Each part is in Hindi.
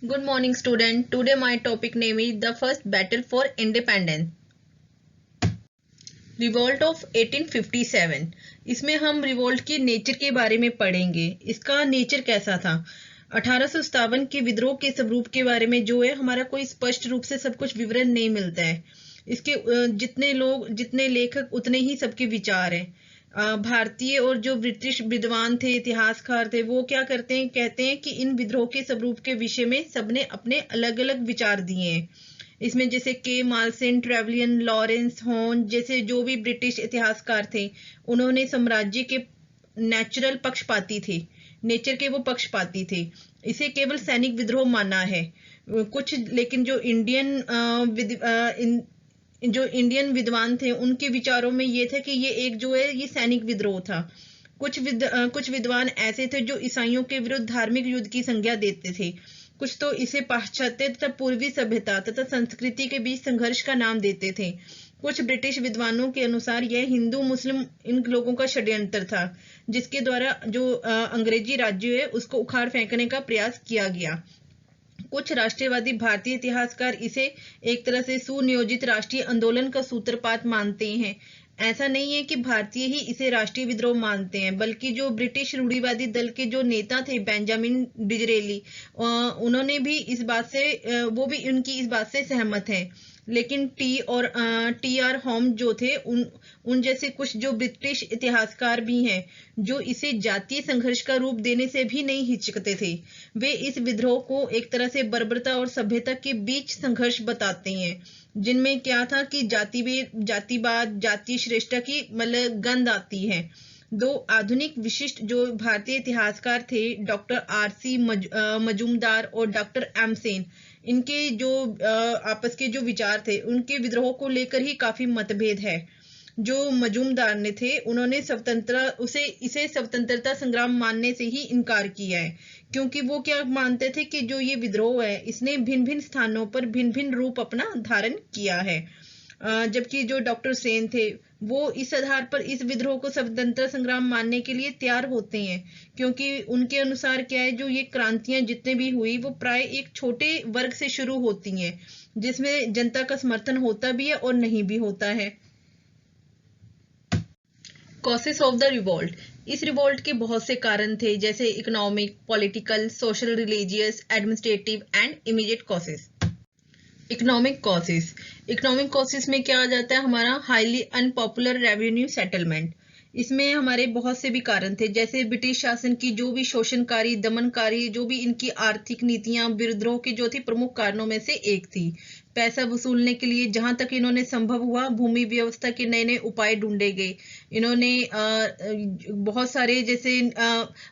Good morning, student. Today my topic name is the first battle for independence. Revolt of 1857। इसमें हम रिवोल्ट के नेचर के बारे में पढ़ेंगे। इसका नेचर कैसा था। 1857 के विद्रोह के स्वरूप के बारे में जो है हमारा कोई स्पष्ट रूप से सब कुछ विवरण नहीं मिलता है। इसके जितने लोग जितने लेखक उतने ही सबके विचार हैं। भारतीय और जो ब्रिटिश विद्वान थे, इतिहासकार थे, वो क्या करते हैं, कहते हैं कि इन विद्रोह के स्वरूप के विषय में सबने अपने अलग अलग विचार दिए हैं। इसमें जैसे के मालसेन, ट्रेवलियन, लॉरेंस, हॉर्न जैसे जो भी ब्रिटिश इतिहासकार थे, उन्होंने साम्राज्य के नेचुरल पक्षपाती थे, नेचर के वो पक्षपाती थे। इसे केवल सैनिक विद्रोह माना है कुछ, लेकिन जो इंडियन विद्वान थे उनके विचारों में ये था कि ये एक जो है ये सैनिक विद्रोह था। कुछ विद्वान ऐसे थे जो ईसाइयों के विरुद्ध धार्मिक युद्ध की संज्ञा देते थे। कुछ तो इसे पाश्चात्य तथा पूर्वी सभ्यता तथा संस्कृति के बीच संघर्ष का नाम देते थे। कुछ ब्रिटिश विद्वानों के अनुसार यह हिंदू मुस्लिम इन लोगों का षड्यंत्र था, जिसके द्वारा जो अंग्रेजी राज्य है उसको उखाड़ फेंकने का प्रयास किया गया। कुछ राष्ट्रवादी भारतीय इतिहासकार इसे एक तरह से सुनियोजित राष्ट्रीय आंदोलन का सूत्रपात मानते हैं। ऐसा नहीं है कि भारतीय ही इसे राष्ट्रीय विद्रोह मानते हैं, बल्कि जो ब्रिटिश रूढ़िवादी दल के जो नेता थे बेंजामिन डिजरेली, उन्होंने भी इस बात से वो भी उनकी इस बात से सहमत हैं। लेकिन टी आर होम जो थे उन जैसे कुछ जो ब्रिटिश इतिहासकार भी हैं जो इसे जातीय संघर्ष का रूप देने से भी नहीं हिचकते थे। वे इस विद्रोह को एक तरह से बर्बरता और सभ्यता के बीच संघर्ष बताते हैं, जिनमें क्या था कि जातिवाद, जातीय श्रेष्ठता की मतलब गंध आती है। दो आधुनिक विशिष्ट जो भारतीय इतिहासकार थे, डॉक्टर आर.सी. मजूमदार और डॉक्टर एम सेन, इनके जो आपस के जो विचार थे उनके विद्रोह को लेकर ही काफी मतभेद है। जो मजूमदार ने थे उन्होंने इसे स्वतंत्रता संग्राम मानने से ही इनकार किया है, क्योंकि वो क्या मानते थे कि जो ये विद्रोह है इसने भिन्न भिन्न स्थानों पर भिन्न भिन्न रूप अपना धारण किया है। जबकि जो डॉक्टर सेन थे वो इस आधार पर इस विद्रोह को स्वतंत्रता संग्राम मानने के लिए तैयार होते हैं, क्योंकि उनके अनुसार क्या है, जो ये क्रांतियां जितने भी हुई वो प्राय एक छोटे वर्ग से शुरू होती हैं, जिसमें जनता का समर्थन होता भी है और नहीं भी होता है। Causes of the revolt. इस रिवोल्ट के बहुत से कारण थे, जैसे economic, political, social, religious, administrative and immediate causes. Economic causes में क्या आ जाता है हमारा हाईली अनपॉपुलर रेवेन्यू सेटलमेंट। इसमें हमारे बहुत से भी कारण थे, जैसे ब्रिटिश शासन की जो भी शोषणकारी, दमनकारी जो भी इनकी आर्थिक नीतियां विद्रोह की जो थी प्रमुख कारणों में से एक थी। पैसा वसूलने के लिए जहां तक इन्होंने संभव हुआ भूमि व्यवस्था के नए नए उपाय ढूंढे गए। इन्होंने बहुत सारे जैसे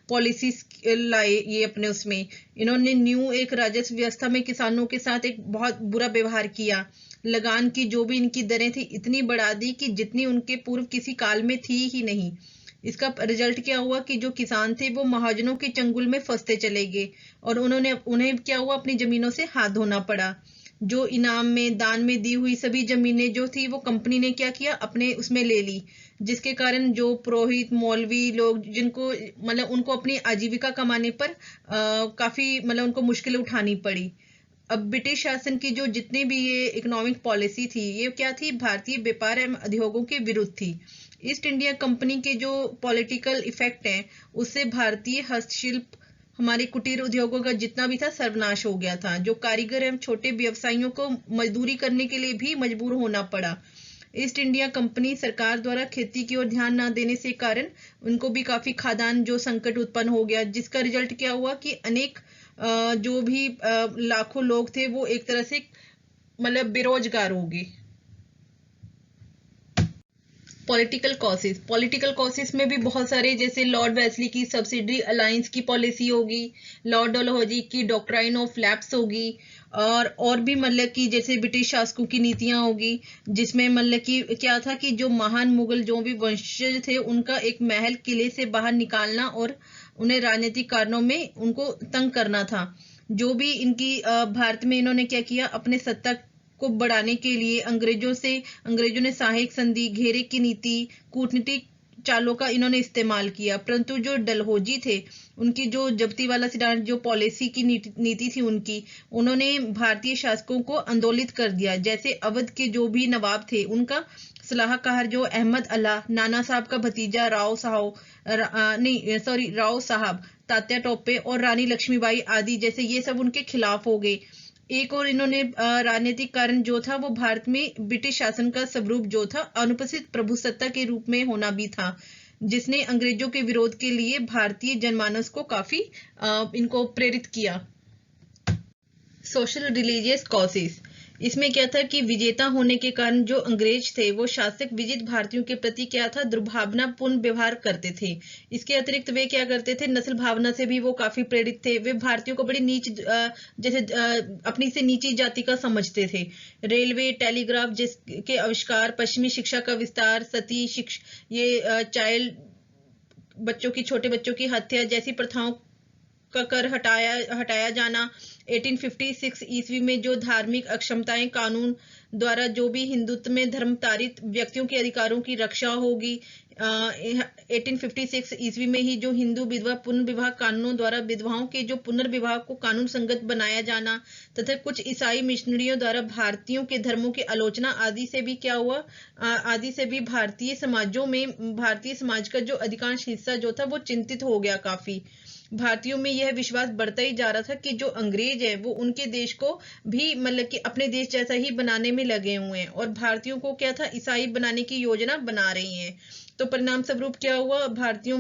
पॉलिसीज लाए, ये अपने उसमें इन्होंने न्यू एक राजस्व व्यवस्था में किसानों के साथ एक बहुत बुरा व्यवहार किया। लगान की जो भी इनकी दरें थी इतनी बढ़ा दी कि जितनी उनके पूर्व किसी काल में थी ही नहीं। इसका रिजल्ट क्या हुआ कि जो किसान थे वो महाजनों के चंगुल में फंसते चले गए और उन्हें क्या हुआ, अपनी जमीनों से हाथ धोना पड़ा। जो इनाम में दान में दी हुई सभी जमीनें जो थी वो कंपनी ने क्या किया, अपने उसमें ले ली, जिसके कारण जो पुरोहित मौलवी लोग जिनको मतलब उनको अपनी आजीविका कमाने पर काफी मतलब उनको मुश्किलें उठानी पड़ी। अब ब्रिटिश शासन की जो जितनी भी ये इकोनॉमिक पॉलिसी थी ये क्या थी, भारतीय व्यापार एवं उद्योगों के विरुद्ध थी। ईस्ट इंडिया कंपनी के जो पॉलिटिकल इफेक्ट हैं उससे भारतीय हस्तशिल्प, हमारे कुटीर उद्योगों का जितना भी था सर्वनाश हो गया था। जो कारीगर एवं छोटे व्यवसायियों को मजदूरी करने के लिए भी मजबूर होना पड़ा। ईस्ट इंडिया कंपनी सरकार द्वारा खेती की ओर ध्यान न देने से कारण उनको भी काफी खाद्यान्न जो संकट उत्पन्न हो गया, जिसका रिजल्ट क्या हुआ कि अनेक जो भी लाखों लोग थे वो एक तरह से मतलब बेरोजगार हो गए। पॉलिटिकल कॉसेस में भी बहुत सारे, जैसे लॉर्ड वेस्ली की सब्सिडरी अलायंस की पॉलिसी होगी, लॉर्ड डलहौजी की डॉक्ट्राइन ऑफ लैप्स होगी, और भी मतलब कि जैसे ब्रिटिश शासकों की नीतियां होगी, जिसमें मतलब कि क्या था कि जो महान मुगल जो भी वंशज थे उनका एक महल किले से बाहर निकालना और उन्हें राजनीतिक कारणों में उनको तंग करना था। जो भी इनकी भारत में इन्होंने क्या किया, अपने सत्ता को बढ़ाने के लिए अंग्रेजों ने सहायक संधि, घेरे की नीति, कूटनीतिक चालों का इन्होंने इस्तेमाल किया, परंतु जो डलहौजी थे उनकी जो जब्ती वाला सिद्धांत, जो पॉलिसी की नीति थी उनकी, उन्होंने भारतीय शासकों को आंदोलित कर दिया। जैसे अवध के जो भी नवाब थे उनका सलाहकार जो अहमद अल्लाह, नाना साहब का भतीजा राव साहब, तात्या टोपे और रानी लक्ष्मीबाई आदि, जैसे ये सब उनके खिलाफ हो गए। एक और इन्होंने राजनीतिक कारण जो था वो भारत में ब्रिटिश शासन का स्वरूप जो था अनुपस्थित प्रभुसत्ता के रूप में होना भी था, जिसने अंग्रेजों के विरोध के लिए भारतीय जनमानस को काफी इनको प्रेरित किया। सोशल रिलीजियस कॉजेस, इसमें क्या था कि विजेता होने के कारण जो अंग्रेज थे वो शासक विजित भारतीयों के प्रति क्या था, दुर्भावनापूर्ण व्यवहार करते थे। इसके अतिरिक्त वे क्या करते थे, नस्ल भावना से भी वो काफी प्रेरित थे। वे भारतीयों को बड़ी नीच जैसे अपनी से नीची जाति का समझते थे। रेलवे, टेलीग्राफ जिसके आविष्कार, पश्चिमी शिक्षा का विस्तार, सती शिक्षा, ये चाइल्ड बच्चों की, छोटे बच्चों की हत्या जैसी प्रथाओं का कर हटाया जाना, 1856 ईस्वी में जो धार्मिक अक्षमताएं कानून द्वारा जो भी हिंदुत्व में धर्मांतरित व्यक्तियों के अधिकारों की रक्षा होगी, 1856 ईस्वी में ही जो हिंदू विधवा पुनर्विवाह कानूनों द्वारा विधवाओं के जो पुनर्विवाह को कानून संगत बनाया जाना, तथा कुछ ईसाई मिशनरियों द्वारा भारतीयों के धर्मों की आलोचना आदि से भी क्या हुआ, आदि से भी भारतीय समाज का जो अधिकांश हिस्सा जो था वो चिंतित हो गया। काफी भारतीयों में यह विश्वास बढ़ता ही जा रहा था कि जो अंग्रेज है वो उनके देश को भी मतलब कि अपने देश जैसा ही बनाने में लगे हुए हैं, और भारतीयों को क्या था, ईसाई बनाने की योजना बना रही हैं। तो परिणाम स्वरूप क्या हुआ, भारतीयों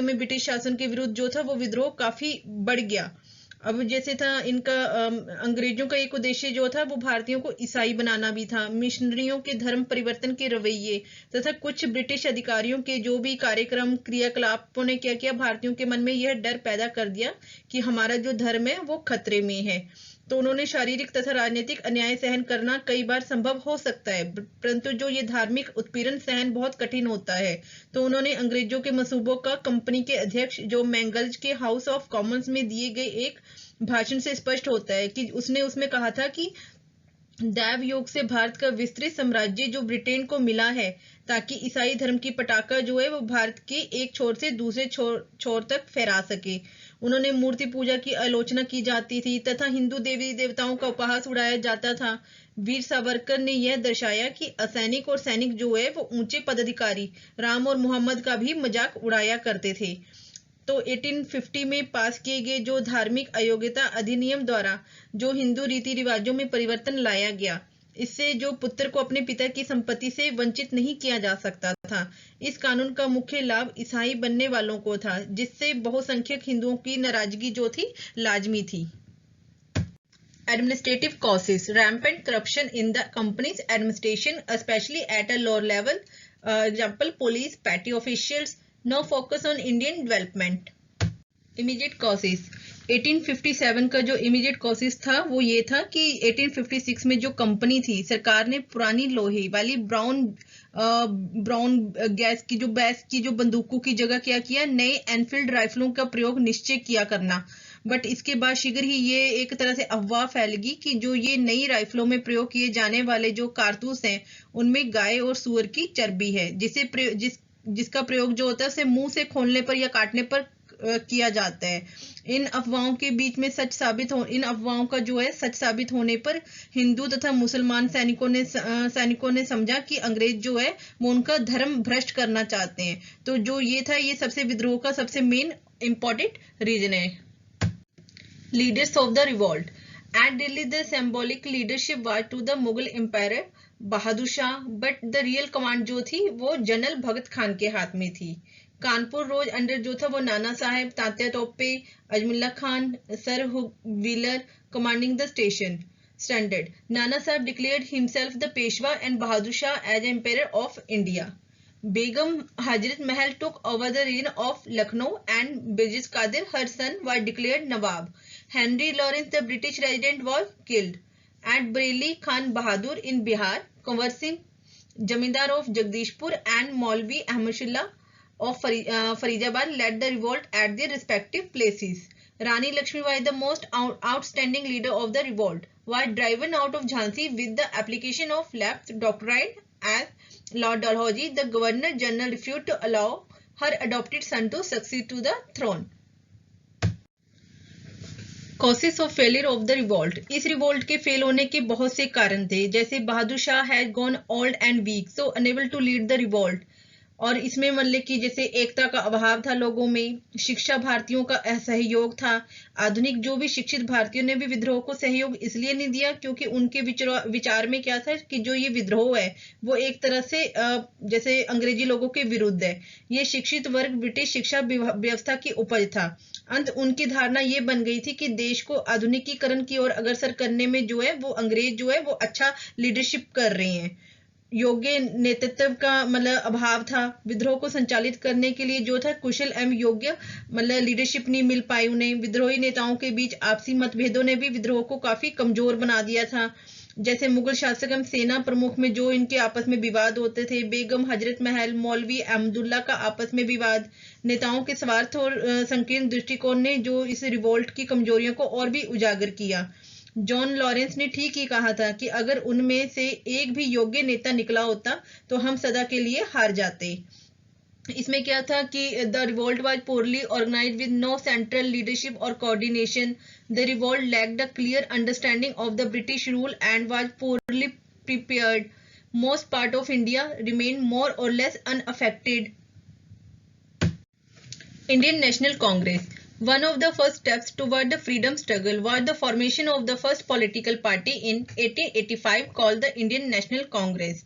में ब्रिटिश शासन के विरुद्ध जो था वो विद्रोह काफी बढ़ गया। अब जैसे था इनका अंग्रेजों का एक उद्देश्य जो था वो भारतीयों को ईसाई बनाना भी था। मिशनरियों के धर्म परिवर्तन के रवैये तथा कुछ ब्रिटिश अधिकारियों के जो भी कार्यक्रम क्रियाकलापों ने क्या किया, भारतीयों के मन में यह डर पैदा कर दिया कि हमारा जो धर्म है वो खतरे में है। तो उन्होंने शारीरिक तथा राजनीतिक अन्याय सहन करना कई बार संभव हो सकता है, परंतु जो ये धार्मिक उत्पीड़न सहन बहुत कठिन होता है। तो उन्होंने अंग्रेजों के मंसूबों का कंपनी के अध्यक्ष जो मैंगल्ज के हाउस ऑफ कॉमन्स में दिए गए एक भाषण से स्पष्ट होता है कि उसने उसमें कहा था कि दैव योग से भारत का विस्तृत साम्राज्य जो ब्रिटेन को मिला है, ताकि ईसाई धर्म की पटाखा जो है वो भारत के एक छोर से दूसरे छोर तक फहरा सके। उन्होंने मूर्ति पूजा की आलोचना की जाती थी तथा हिंदू देवी देवताओं का उपहास उड़ाया जाता था। वीर सावरकर ने यह दर्शाया कि असैनिक और सैनिक जो है वो ऊंचे पदाधिकारी राम और मोहम्मद का भी मजाक उड़ाया करते थे। तो 1850 में पास किए गए जो धार्मिक अयोग्यता अधिनियम द्वारा जो हिंदू रीति रिवाजों में परिवर्तन लाया गया, इससे जो पुत्र को अपने पिता की संपत्ति से वंचित नहीं किया जा सकता था। इस कानून का मुख्य लाभ ईसाई बनने वालों को था, जिससे बहुसंख्यक हिंदुओं की नाराजगी जो थी लाजमी थी। Administrative causes, rampant corruption in the company's administration, especially at a lower level, example police, petty officials, no focus on Indian development. Immediate causes, 1857 का जो इमीडिएट कॉसेस था वो ये था कि 1856 में जो कंपनी थी, सरकार ने पुरानी लोहे वाली ब्राउन गैस की जो बंदूकों की जगह क्या किया, नए एनफील्ड राइफलों का प्रयोग निश्चय किया करना। बट इसके बाद शीघ्र ही ये एक तरह से अफवाह फैलेगी कि जो ये नई राइफलों में प्रयोग किए जाने वाले जो कारतूस हैं उनमें गाय और सुअर की चर्बी है, जिसका प्रयोग जो होता है उसे मुंह से खोलने पर या काटने पर किया जाता है। इन अफवाहों का जो है सच साबित होने पर हिंदू तथा मुसलमान सैनिकों ने समझा कि अंग्रेज जो है वो उनका धर्म भ्रष्ट करना चाहते हैं। तो जो ये था, ये सबसे विद्रोह का सबसे मेन इंपॉर्टेंट रीजन है। Leaders of the revolt, at Delhi the symbolic leadership was to the Mughal empire Bahadur Shah, but the real command जो थी वो जनरल भगत खान के हाथ में थी। कानपुर रोज अंडर जो था वो Nana Sahib, Tatya Tope, Azimullah Khan, sir Wheeler commanding the standard. Nana Sahib declared himself the Peshwa and Bahadur Shah as emperor of India. Begum Hazrat Mahal took over the reign of Lucknow and British Qadir, her son, was declared Nawab. Henry Lawrence, the British resident, was killed. At Bareilly, Khan Bahadur in Bihar, Kunwar Singh, Jamindar of Jagdishpur, and Maulvi Ahmadullah of Faridabad led the revolt at their respective places. Rani Lakshmibai, the most outstanding leader of the revolt, was driven out of Jhansi with the application of left doctrine as Lord Dalhousie, the Governor General refused to allow her adopted son to succeed to the throne. Causes of failure of the revolt. इस रिवोल्ट के फेल होने के बहुत से कारण थे, जैसे Bahadur Shah had gone old and weak, so unable to lead the revolt. और इसमें मतलब कि जैसे एकता का अभाव था लोगों में, शिक्षा भारतीयों का असहयोग था। आधुनिक जो भी शिक्षित भारतीयों ने भी विद्रोह को सहयोग इसलिए नहीं दिया क्योंकि उनके विचार में क्या था कि जो ये विद्रोह है वो एक तरह से जैसे अंग्रेजी लोगों के विरुद्ध है। ये शिक्षित वर्ग ब्रिटिश शिक्षा व्यवस्था की उपज था। अंत उनकी धारणा ये बन गई थी कि देश को आधुनिकीकरण की ओर अग्रसर करने में जो है वो अंग्रेज जो है वो अच्छा लीडरशिप कर रहे हैं। योग्य नेतृत्व का मतलब अभाव था। विद्रोह को संचालित करने के लिए जो था कुशल एवं योग्य मतलब लीडरशिप नहीं मिल पाई उन्हें। विद्रोही नेताओं के बीच आपसी मतभेदों ने भी विद्रोह को काफी कमजोर बना दिया था। जैसे मुगल शासक एवं सेना प्रमुख में जो इनके आपस में विवाद होते थे, बेगम हजरत महल, मौलवी अहमदुल्ला का आपस में विवाद, नेताओं के स्वार्थ और संकीर्ण दृष्टिकोण ने जो इस रिवोल्ट की कमजोरियों को और भी उजागर किया। जॉन लॉरेंस ने ठीक ही कहा था कि अगर उनमें से एक भी योग्य नेता निकला होता तो हम सदा के लिए हार जाते। इसमें क्या था कि the revolt was poorly organised with no central leadership और coordination. The revolt lacked a clear understanding of the British rule and was poorly prepared. Most part of India remain more और less unaffected. Indian National Congress. One of the first steps toward the freedom struggle was the formation of the first political party in 1885 called the Indian National Congress.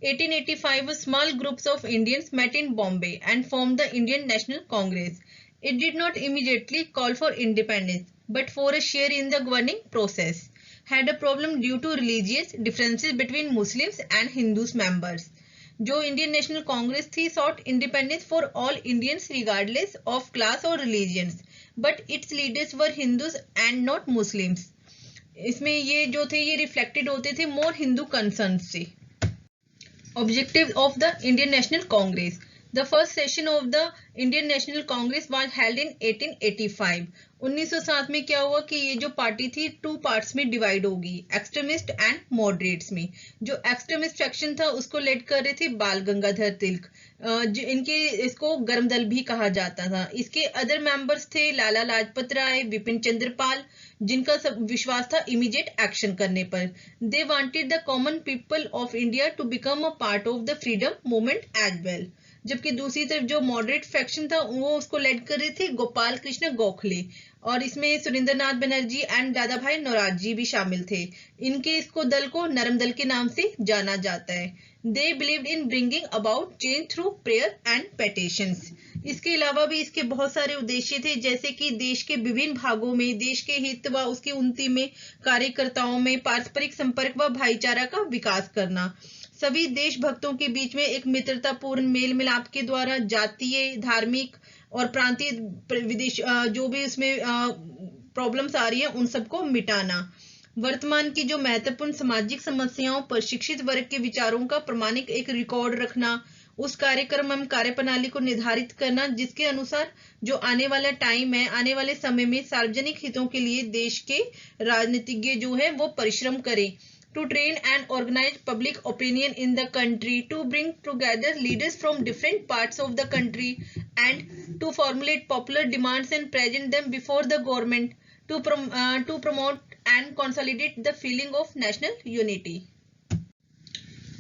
1885 small groups of Indians met in Bombay and formed the Indian National Congress. It did not immediately call for independence but for a share in the governing process. Had a problem due to religious differences between Muslims and Hindus members. जो इंडियन नेशनल कांग्रेस थी sought independence for all Indians regardless of class or religions, but its leaders were Hindus and not Muslims. इसमें ये जो थे ये रिफ्लेक्टेड होते थे मोर हिंदू कंसर्न से। Objectives of the Indian National Congress. The first session of the Indian National Congress was held in 1885. 1907 में क्या हुआ कि ये जो पार्टी थी टू पार्ट्स में डिवाइड होगी, एक्सट्रीमिस्ट एंड मॉडरेट्स में। जो एक्सट्रीमिस्ट सेक्शन था उसको लेड कर रहे थे बाल गंगाधर तिलक, इनके इसको गर्म दल भी कहा जाता था। इसके अदर मेंबर्स थे लाला लाजपत राय, विपिन चंद्र पाल, जिनका सब विश्वास था इमीडिएट एक्शन करने पर। They wanted the common people of India to become a part of the freedom movement as well. जबकि दूसरी तरफ जो मॉडरेट फैक्शन था वो उसको लेड कर रहे थे गोपाल कृष्ण गोखले, और इसमें सुरेंद्र नाथ बनर्जी एंड दादा भाई नौरोजी भी शामिल थे। इनके इसको दल को नरम दल के नाम से जाना जाता है। They believed in bringing about change through prayer and petitions. इसके अलावा भी इसके बहुत सारे उद्देश्य थे, जैसे कि देश के विभिन्न भागों में देश के हित व उसकी उन्नति में कार्यकर्ताओं में पारस्परिक संपर्क व भाईचारा का विकास करना, सभी देशभक्तों के बीच में एक मित्रतापूर्ण मेल मिलाप के द्वारा जातीय, धार्मिक और प्रांतीय विदेश जो भी उसमें प्रॉब्लम्स आ रही है उन सबको मिटाना, वर्तमान की जो महत्वपूर्ण सामाजिक समस्याओं पर शिक्षित वर्ग के विचारों का प्रामाणिक एक रिकॉर्ड रखना, उस कार्यक्रम एवं कार्यप्रणाली को निर्धारित करना जिसके अनुसार जो आने वाला टाइम है, आने वाले समय में सार्वजनिक हितों के लिए देश के राजनीतिज्ञ जो है वो परिश्रम करें। To train and organize public opinion in the country, to bring together leaders from different parts of the country, and to formulate popular demands and present them before the government, to promote and consolidate the feeling of national unity.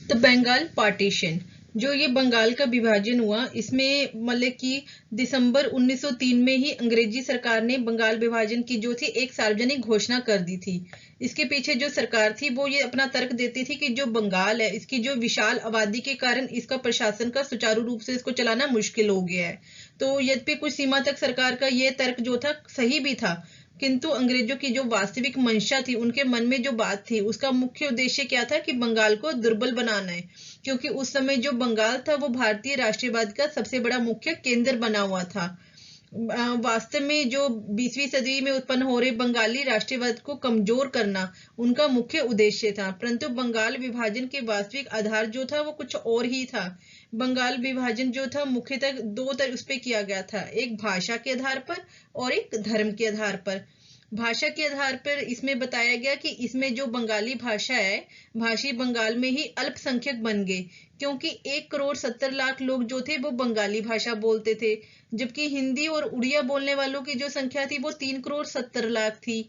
The Bengal Partition. जो ये बंगाल का विभाजन हुआ, इसमें मतलब कि दिसंबर 1903 में ही अंग्रेजी सरकार ने बंगाल विभाजन की जो थी एक सार्वजनिक घोषणा कर दी थी। इसके पीछे जो सरकार थी वो ये अपना तर्क देती थी कि जो बंगाल है इसकी जो विशाल आबादी के कारण इसका प्रशासन का सुचारू रूप से इसको चलाना मुश्किल हो गया है। तो यद्यपि कुछ सीमा तक सरकार का ये तर्क जो था सही भी था, किंतु अंग्रेजों की जो वास्तविक मंशा थी, उनके मन में जो बात थी, उसका मुख्य उद्देश्य क्या था कि बंगाल को दुर्बल बनाना है, क्योंकि उस समय जो बंगाल था वो भारतीय राष्ट्रीयवाद का सबसे बड़ा मुख्य केंद्र बना हुआ था। वास्तव में जो 20वीं सदी में उत्पन्न हो रहे बंगाली राष्ट्रीयवाद को कमजोर करना उनका मुख्य उद्देश्य था, परंतु बंगाल विभाजन के वास्तविक आधार जो था वो कुछ और ही था। बंगाल विभाजन जो था मुख्यतः दो तरह उस पे किया गया था, एक भाषा के आधार पर और एक धर्म के आधार पर। भाषा के आधार पर इसमें बताया गया कि इसमें जो बंगाली भाषा है, भाषी बंगाल में ही अल्पसंख्यक बन गए, क्योंकि 1,70,00,000 लोग जो थे वो बंगाली भाषा बोलते थे, जबकि हिंदी और उड़िया बोलने वालों की जो संख्या थी वो 3,70,00,000 थी।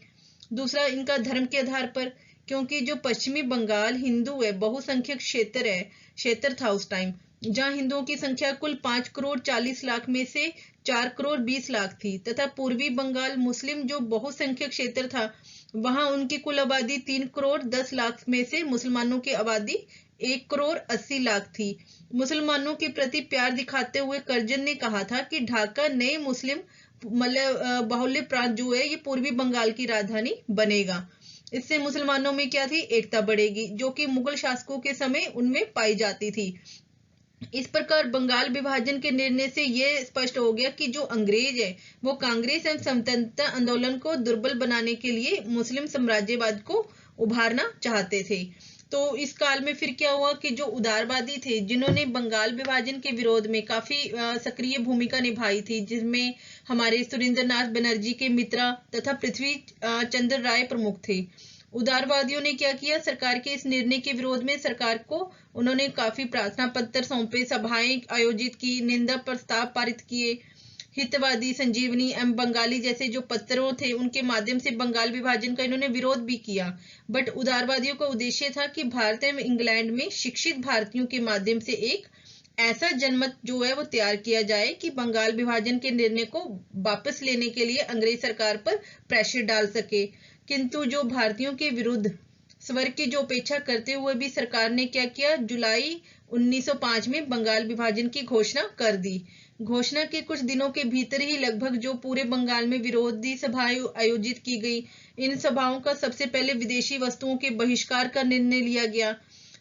दूसरा, इनका धर्म के आधार पर, क्योंकि जो पश्चिमी बंगाल हिंदू है, बहुसंख्यक क्षेत्र था उस टाइम, जहां हिंदुओं की संख्या कुल 5,40,00,000 में से 4,20,00,000 थी, तथा पूर्वी बंगाल मुस्लिम जो बहुसंख्यक क्षेत्र था, वहां उनकी कुल आबादी 3,10,00,000 में से मुसलमानों की आबादी 1,80,00,000 थी। मुसलमानों के प्रति प्यार दिखाते हुए कर्जन ने कहा था कि ढाका नए मुस्लिम बाहुल्य प्रांत जो है ये पूर्वी बंगाल की राजधानी बनेगा। इससे मुसलमानों में क्या थी, एकता बढ़ेगी, जो कि मुगल शासकों के समय उनमें पाई जाती थी। इस प्रकार बंगाल विभाजन के निर्णय से यह स्पष्ट हो गया कि जो अंग्रेज है वो कांग्रेस एवं स्वतंत्रता आंदोलन को दुर्बल बनाने के लिए मुस्लिम साम्राज्यवाद को उभारना चाहते थे। तो इस काल में फिर क्या हुआ कि जो उदारवादी थे, जिन्होंने बंगाल विभाजन के विरोध में काफी सक्रिय भूमिका निभाई थी, जिसमें हमारे सुरेंद्रनाथ बनर्जी के मित्रा तथा पृथ्वी चंद्र राय प्रमुख थे। उदारवादियों ने क्या किया, सरकार के इस निर्णय के विरोध में सरकार को उन्होंने काफी प्रार्थना पत्र सौंपे, सभाएं आयोजित की, निंदा प्रस्ताव पारित किए। हितवादी, संजीवनी एवं बंगाली जैसे जो पत्रों थे, उनके माध्यम से बंगाल विभाजन का इन्होंने विरोध भी किया। बट उदारवादियों का उद्देश्य था कि भारत एवं इंग्लैंड में शिक्षित भारतीयों के माध्यम से एक ऐसा जनमत जो है वो तैयार किया जाए कि बंगाल विभाजन के निर्णय को वापस लेने के लिए अंग्रेज सरकार पर प्रेशर डाल सके। किंतु जो भारतीयों के विरुद्ध स्वर की जो अपेक्षा करते हुए भी सरकार ने क्या किया, जुलाई 1905 में बंगाल विभाजन की घोषणा कर दी। घोषणा के कुछ दिनों के भीतर ही लगभग जो पूरे बंगाल में विरोधी सभाएं आयोजित की गई। इन सभाओं का सबसे पहले विदेशी वस्तुओं के बहिष्कार का निर्णय लिया गया।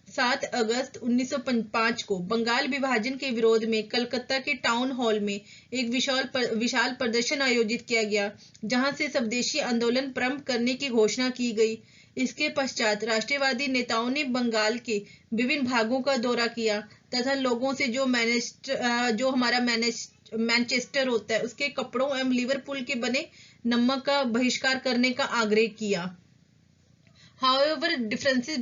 7 अगस्त 1905 को बंगाल विभाजन के विरोध में कलकत्ता के टाउन हॉल में एक विशाल प्रदर्शन आयोजित किया गया, जहां से स्वदेशी आंदोलन प्रारंभ करने की घोषणा की गई। इसके पश्चात राष्ट्रवादी नेताओं ने बंगाल के विभिन्न भागों का दौरा किया तथा लोगों से जो हमारा मैनचेस्टर होता है उसके कपड़ों एवं लिवरपूल के बने नमक का बहिष्कार करने का आग्रह किया। However, differences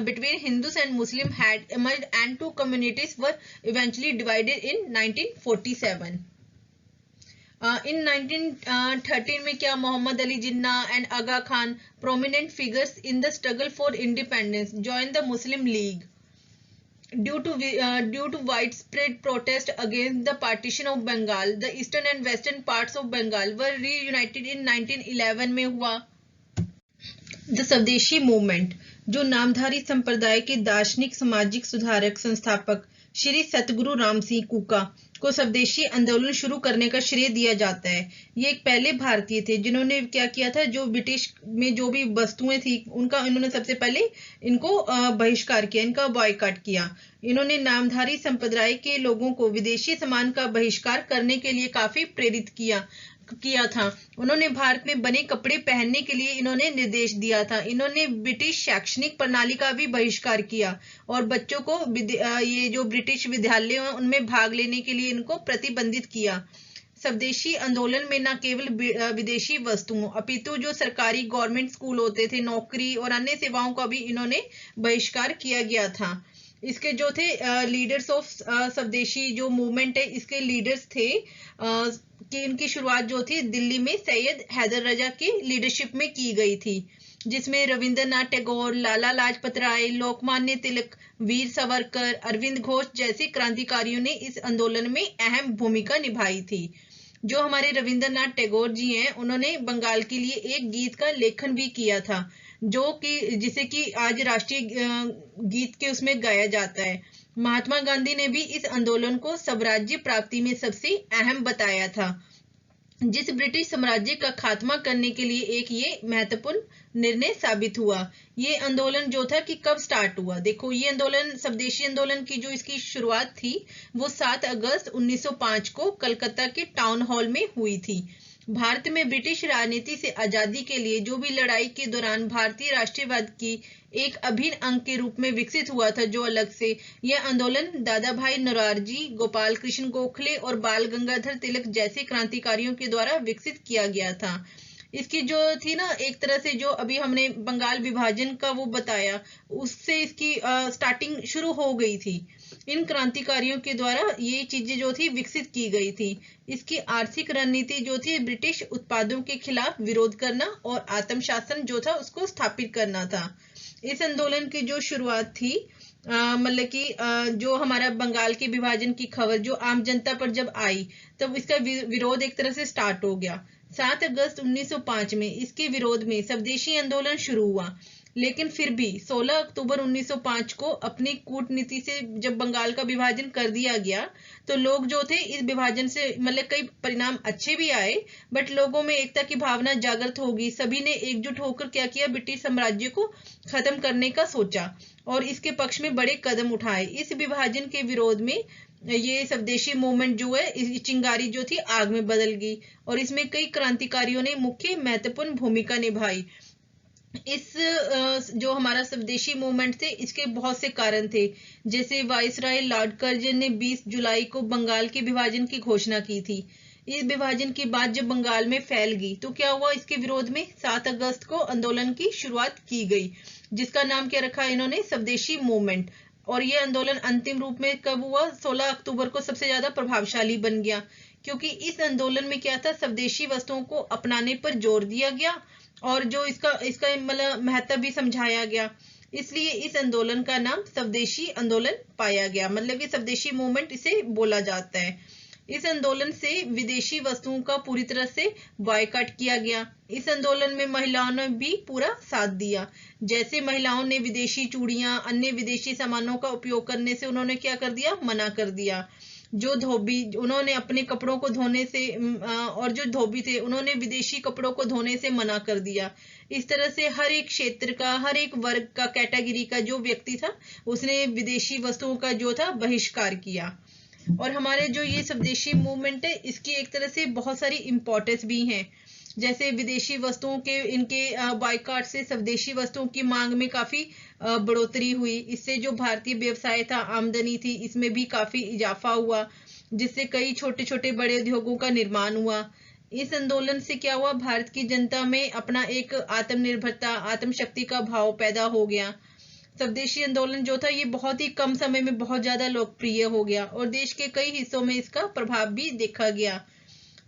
between Hindus and Muslims had emerged and two communities were eventually divided in 1947. In 1913 में क्या, Mohammad Ali Jinnah and Aga Khan, prominent figures in the struggle for independence, joined the Muslim League. Due to widespread protest against the partition of Bengal, the eastern and western parts of Bengal were reunited in 1911 में हुआ। द स्वदेशी मूवमेंट, जो नामधारी संप्रदाय के दार्शनिक, सामाजिक सुधारक, संस्थापक श्री सतगुरु राम सिंह कुका को स्वदेशी आंदोलन शुरू करने का श्रेय दिया जाता है। ये एक पहले भारतीय थे जिन्होंने क्या किया था, जो ब्रिटिश में जो भी वस्तुएं थी उनका इन्होंने सबसे पहले इनको बहिष्कार किया, इनका बॉयकॉट किया। इन्होंने नामधारी संप्रदाय के लोगों को विदेशी सामान का बहिष्कार करने के लिए काफी प्रेरित किया था। उन्होंने भारत में बने कपड़े पहनने के लिए इन्होंने निर्देश दिया था। इन्होंने ब्रिटिश शैक्षणिक प्रणाली का भी बहिष्कार किया और बच्चों को ये जो ब्रिटिश विद्यालय हैं उनमें भाग लेने के लिए इनको प्रतिबंधित किया। स्वदेशी आंदोलन में न केवल विदेशी वस्तुओं अपितु जो सरकारी गवर्नमेंट स्कूल होते थे, नौकरी और अन्य सेवाओं का भी इन्होंने बहिष्कार किया गया था। इसके जो थे लीडर्स ऑफ स्वदेशी जो मूवमेंट है, इसके लीडर्स थे कि इनकी शुरुआत जो थी दिल्ली में सैयद हैदर रजा की लीडरशिप में की गई थी, जिसमें रविंद्रनाथ टैगोर, लाला लाजपत राय, लोकमान्य तिलक, वीर सावरकर, अरविंद घोष जैसे क्रांतिकारियों ने इस आंदोलन में अहम भूमिका निभाई थी। जो हमारे रविंद्रनाथ टैगोर जी हैं, उन्होंने बंगाल के लिए एक गीत का लेखन भी किया था, जो कि जिसे कि आज राष्ट्रीय गीत के उसमें गाया जाता है। महात्मा गांधी ने भी इस आंदोलन को स्वराज्य प्राप्ति में सबसे अहम बताया था, जिस ब्रिटिश साम्राज्य का खात्मा करने के लिए एक ये महत्वपूर्ण निर्णय साबित हुआ। ये आंदोलन जो था कि कब स्टार्ट हुआ, देखो ये आंदोलन स्वदेशी आंदोलन की जो इसकी शुरुआत थी वो 7 अगस्त 1905 को कलकत्ता के टाउन हॉल में हुई थी। भारत में ब्रिटिश राजनीति से आजादी के लिए जो भी लड़ाई के दौरान भारतीय राष्ट्रवाद की एक अभिन्न अंग के रूप में विकसित हुआ था, जो अलग से यह आंदोलन दादा भाई नौरोजी, गोपाल कृष्ण गोखले और बाल गंगाधर तिलक जैसे क्रांतिकारियों के द्वारा विकसित किया गया था। इसकी जो थी ना, एक तरह से जो अभी हमने बंगाल विभाजन का वो बताया, उससे इसकी स्टार्टिंग शुरू हो गई थी। इन क्रांतिकारियों के द्वारा ये चीजें जो थी विकसित की गई थी। इसकी आर्थिक रणनीति जो थी ब्रिटिश उत्पादों के खिलाफ विरोध करना और आत्मशासन जो था उसको स्थापित करना था। इस आंदोलन की जो शुरुआत थी, मतलब कि जो हमारा बंगाल के विभाजन की खबर जो आम जनता पर जब आई, तब इसका विरोध एक तरह से स्टार्ट हो गया। 7 अगस्त 1905 में इसके विरोध में स्वदेशी आंदोलन शुरू हुआ, लेकिन फिर भी 16 अक्टूबर 1905 को अपनी कूटनीति से जब बंगाल का विभाजन कर दिया गया, तो लोग जो थे इस विभाजन से मतलब कई परिणाम अच्छे भी आए, बट लोगों में एकता की भावना जागृत होगी। सभी ने एकजुट होकर क्या किया, ब्रिटिश साम्राज्य को खत्म करने का सोचा और इसके पक्ष में बड़े कदम उठाए। इस विभाजन के विरोध में ये स्वदेशी मूवमेंट जो है, इस चिंगारी जो थी आग में बदल गई और इसमें कई क्रांतिकारियों ने मुख्य महत्वपूर्ण भूमिका निभाई। इस जो हमारा स्वदेशी मूवमेंट थे, इसके बहुत से कारण थे। जैसे वायसराय लॉर्ड कर्जन ने 20 जुलाई को बंगाल के विभाजन की घोषणा की थी। इस विभाजन की बात जब बंगाल में फैल गई तो क्या हुआ, इसके विरोध में 7 अगस्त को आंदोलन की शुरुआत की गई, जिसका नाम क्या रखा इन्होंने, स्वदेशी मूवमेंट। और ये आंदोलन अंतिम रूप में कब हुआ, 16 अक्टूबर को सबसे ज्यादा प्रभावशाली बन गया, क्योंकि इस आंदोलन में क्या था, स्वदेशी वस्तुओं को अपनाने पर जोर दिया गया और जो इसका इसका मतलब महत्व भी समझाया गया। इसलिए इस आंदोलन का नाम स्वदेशी आंदोलन पाया गया, मतलब कि स्वदेशी मूवमेंट इसे बोला जाता है। इस आंदोलन से विदेशी वस्तुओं का पूरी तरह से बॉयकॉट किया गया। इस आंदोलन में महिलाओं ने भी पूरा साथ दिया। जैसे महिलाओं ने विदेशी चूड़ियां, अन्य विदेशी सामानों का उपयोग करने से उन्होंने क्या कर दिया, मना कर दिया। जो धोबी, उन्होंने अपने कपड़ों को धोने से और जो धोबी थे उन्होंने विदेशी कपड़ों को धोने से मना कर दिया। इस तरह से हर एक क्षेत्र का, हर एक वर्ग का, कैटेगरी का जो व्यक्ति था, उसने विदेशी वस्तुओं का जो था बहिष्कार किया। और हमारे जो ये स्वदेशी मूवमेंट है, इसकी एक तरह से बहुत सारी इंपॉर्टेंस भी हैं। जैसे विदेशी वस्तुओं के इनके बायकॉट से स्वदेशी वस्तुओं की मांग में काफी बढ़ोतरी हुई। इससे जो भारतीय व्यवसाय था, आमदनी थी, इसमें भी काफी इजाफा हुआ, जिससे कई छोटे छोटे बड़े उद्योगों का निर्माण हुआ। इस आंदोलन से क्या हुआ, भारत की जनता में अपना एक आत्मनिर्भरता, आत्मशक्ति का भाव पैदा हो गया। स्वदेशी आंदोलन जो था ये बहुत ही कम समय में बहुत ज्यादा लोकप्रिय हो गया और देश के कई हिस्सों में इसका प्रभाव भी देखा गया।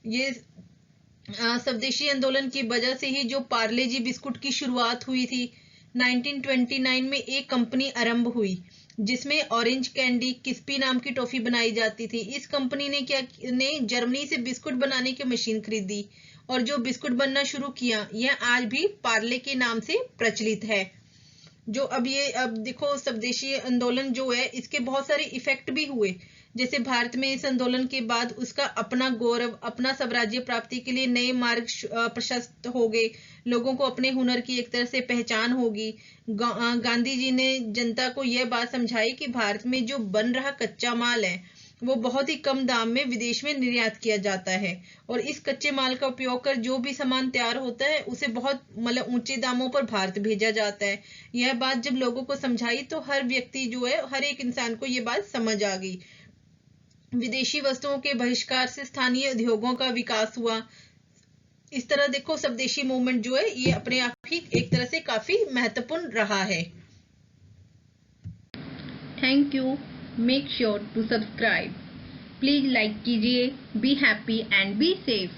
ये स्वदेशी आंदोलन की वजह से ही जो पार्ले जी बिस्कुट की शुरुआत हुई थी, 1929 में एक कंपनी आरंभ हुई जिसमें ऑरेंज कैंडी किस्पी नाम की टॉफी बनाई जाती थी। इस कंपनी ने जर्मनी से बिस्कुट बनाने की मशीन खरीदी और जो बिस्कुट बनना शुरू किया, यह आज भी पार्ले के नाम से प्रचलित है। जो अब देखो, स्वदेशी आंदोलन जो है इसके बहुत सारे इफेक्ट भी हुए। जैसे भारत में इस आंदोलन के बाद उसका अपना गौरव, अपना स्वराज्य प्राप्ति के लिए नए मार्ग प्रशस्त हो गए। लोगों को अपने हुनर की एक तरह से पहचान होगी। गांधी जी ने जनता को यह बात समझाई कि भारत में जो बन रहा कच्चा माल है वो बहुत ही कम दाम में विदेश में निर्यात किया जाता है और इस कच्चे माल का उपयोग कर जो भी सामान तैयार होता है उसे बहुत मतलब ऊंचे दामों पर भारत भेजा जाता है। यह बात जब लोगों को समझाई तो हर व्यक्ति जो है, हर एक इंसान को ये बात समझ आ गई। विदेशी वस्तुओं के बहिष्कार से स्थानीय उद्योगों का विकास हुआ। इस तरह देखो, स्वदेशी मूवमेंट जो है ये अपने आप ही एक तरह से काफी महत्वपूर्ण रहा है। Thank you. Make sure to subscribe. Please like कीजिए। Be happy and be safe.